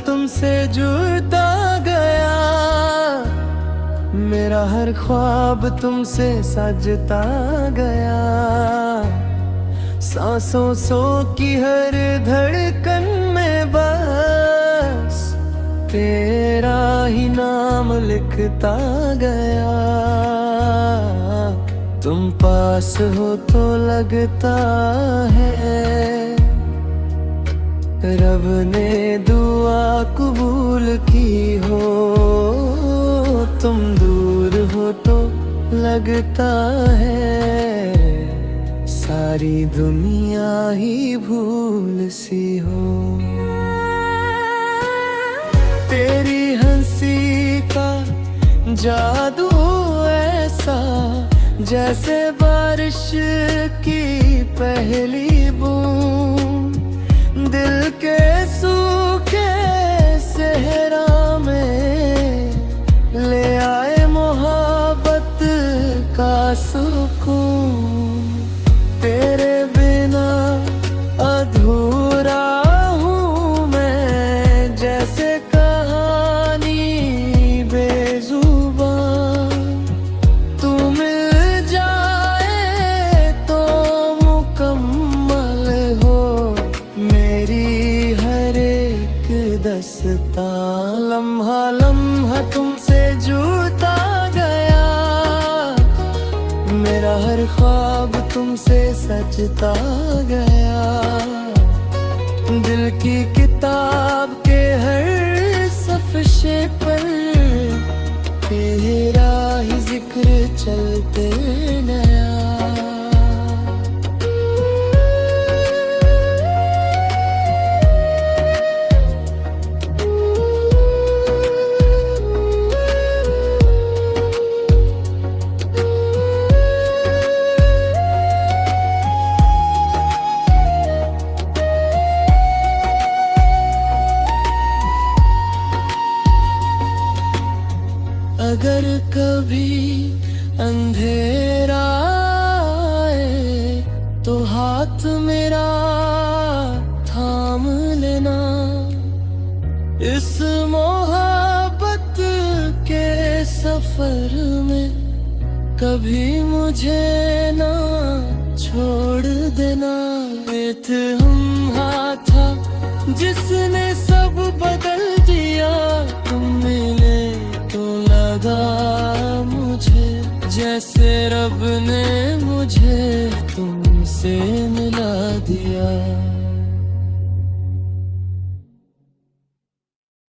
तुमसे जुड़ता गया, मेरा हर ख्वाब तुमसे सजता गया। सांसों सो की हर धड़कन में बस तेरा ही नाम लिखता गया। तुम पास हो तो लगता है रब ने दुआ कबूल की हो। तुम दूर हो तो लगता है सारी दुनिया ही भूल सी हो। तेरी हंसी का जादू ऐसा जैसे बारिश की पहली बूंद, दिल के सूखे सहरा में ले आए मोहब्बत का सुकून। तेरे बिना अधूरा हूँ मैं, जैसे कहानी बेजुबान। तू मिल जाए तो मुकम्मल हो मेरी हर एक दस्तां। लम्हा लम्हा तुमसे जुड़ता गया, मेरा हर ख्वाब तुमसे सजता गया। दिल की किताब के हर सफ़े पर तेरा ही जिक्र चलते नया। अगर कभी अंधेरा आए तो हाथ मेरा थाम लेना। इस मोहब्बत के सफर में कभी मुझे ना छोड़ देना। एक लम्हा था जिसने सब बदल दिया, तुम मिले तो लगा मुझे जैसे रब ने मुझे तुमसे मिला दिया।